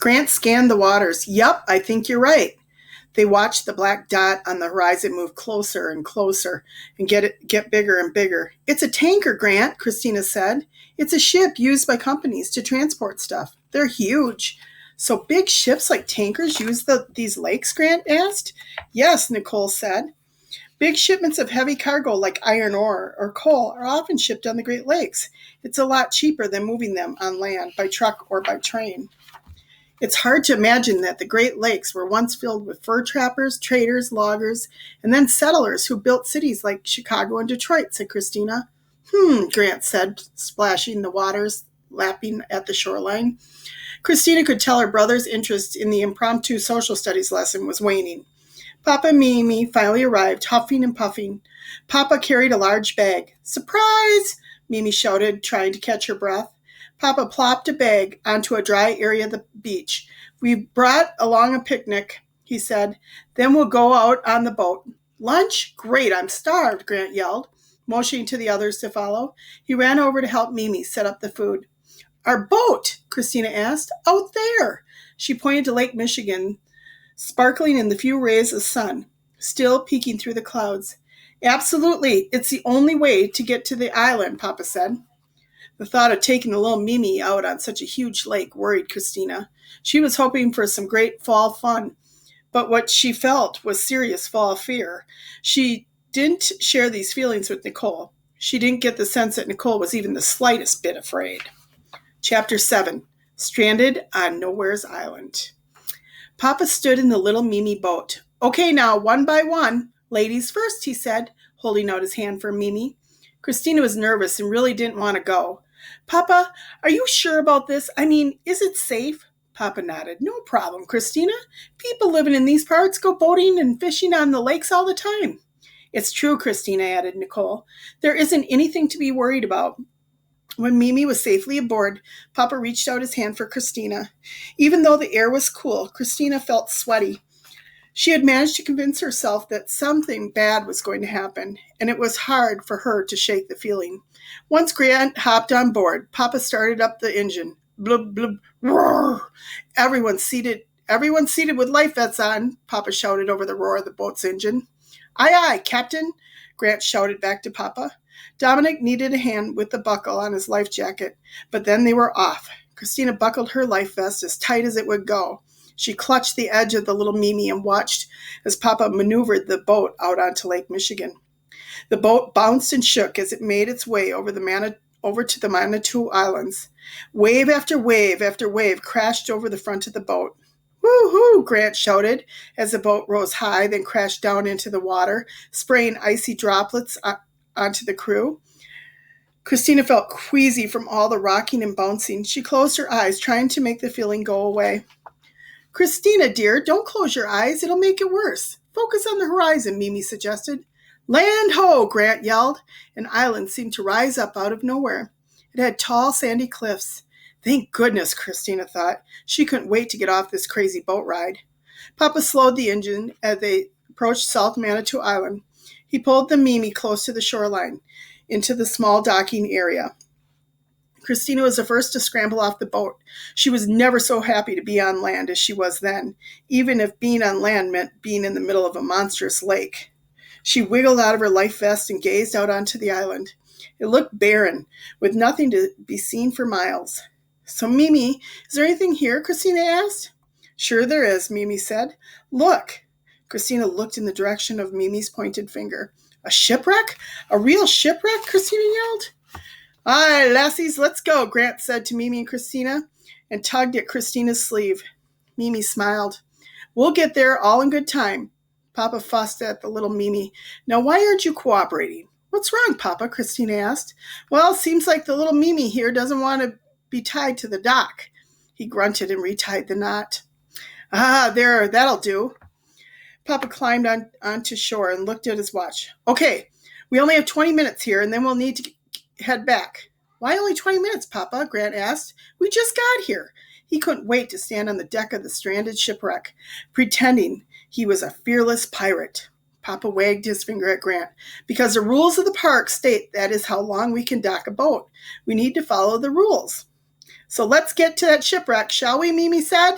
Grant scanned the waters. Yup, I think you're right. They watched the black dot on the horizon move closer and closer and get bigger and bigger. It's a tanker, Grant, Christina said. It's a ship used by companies to transport stuff. They're huge. So big ships like tankers use these lakes, Grant asked. Yes, Nicole said. Big shipments of heavy cargo like iron ore or coal are often shipped on the Great Lakes. It's a lot cheaper than moving them on land by truck or by train. It's hard to imagine that the Great Lakes were once filled with fur trappers, traders, loggers, and then settlers who built cities like Chicago and Detroit, said Christina. Grant said, splashing the waters, lapping at the shoreline. Christina could tell her brother's interest in the impromptu social studies lesson was waning. Papa and Mimi finally arrived, huffing and puffing. Papa carried a large bag. Surprise! Mimi shouted, trying to catch her breath. Papa plopped a bag onto a dry area of the beach. We've brought along a picnic, he said. Then we'll go out on the boat. Lunch? Great, I'm starved, Grant yelled, motioning to the others to follow. He ran over to help Mimi set up the food. Our boat? Christina asked. Out there. She pointed to Lake Michigan, sparkling in the few rays of the sun, still peeking through the clouds. Absolutely, it's the only way to get to the island, Papa said. The thought of taking the little Mimi out on such a huge lake worried Christina. She was hoping for some great fall fun, but what she felt was serious fall fear. She didn't share these feelings with Nicole. She didn't get the sense that Nicole was even the slightest bit afraid. Chapter 7. Stranded on Nowhere's Island. Papa stood in the little Mimi boat. Okay, now, one by one. Ladies first, he said, holding out his hand for Mimi. Christina was nervous and really didn't want to go. Papa, are you sure about this? I mean, is it safe? Papa nodded. No problem, Christina. People living in these parts go boating and fishing on the lakes all the time. It's true, Christina, added Nicole. There isn't anything to be worried about. When Mimi was safely aboard, Papa reached out his hand for Christina. Even though the air was cool, Christina felt sweaty. She had managed to convince herself that something bad was going to happen, and it was hard for her to shake the feeling. Once Grant hopped on board, Papa started up the engine. Blub, blub, roar! Everyone seated with life vests on, Papa shouted over the roar of the boat's engine. Aye, aye, Captain, Grant shouted back to Papa. Dominic needed a hand with the buckle on his life jacket, but then they were off. Christina buckled her life vest as tight as it would go. She clutched the edge of the little Mimi and watched as Papa maneuvered the boat out onto Lake Michigan. The boat bounced and shook as it made its way over to the Manitou Islands. Wave after wave crashed over the front of the boat. Woo-hoo, Grant shouted as the boat rose high, then crashed down into the water, spraying icy droplets onto the crew. Christina felt queasy from all the rocking and bouncing. She closed her eyes, trying to make the feeling go away. Christina, dear, don't close your eyes. It'll make it worse. Focus on the horizon, Mimi suggested. Land ho, Grant yelled. An island seemed to rise up out of nowhere. It had tall, sandy cliffs. Thank goodness, Christina thought. She couldn't wait to get off this crazy boat ride. Papa slowed the engine as they approached South Manitou Island. He pulled the Mimi close to the shoreline, into the small docking area. Christina was the first to scramble off the boat. She was never so happy to be on land as she was then, even if being on land meant being in the middle of a monstrous lake. She wiggled out of her life vest and gazed out onto the island. It looked barren, with nothing to be seen for miles. So, Mimi, is there anything here? Christina asked. Sure there is, Mimi said. Look. Christina looked in the direction of Mimi's pointed finger. A shipwreck? A real shipwreck? Christina yelled. Aye, lassies, let's go, Grant said to Mimi and Christina, and tugged at Christina's sleeve. Mimi smiled. We'll get there all in good time. Papa fussed at the little Mimi. Now, why aren't you cooperating? What's wrong, Papa? Christina asked. Well, seems like the little Mimi here doesn't want to be tied to the dock. He grunted and retied the knot. Ah, there, that'll do. Papa climbed onto shore and looked at his watch. Okay, we only have 20 minutes here, and then we'll need to head back. Why only 20 minutes, Papa? Grant asked. We just got here. He couldn't wait to stand on the deck of the stranded shipwreck, pretending he was a fearless pirate. Papa wagged his finger at Grant. Because the rules of the park state that is how long we can dock a boat. We need to follow the rules. So let's get to that shipwreck, shall we? Mimi said.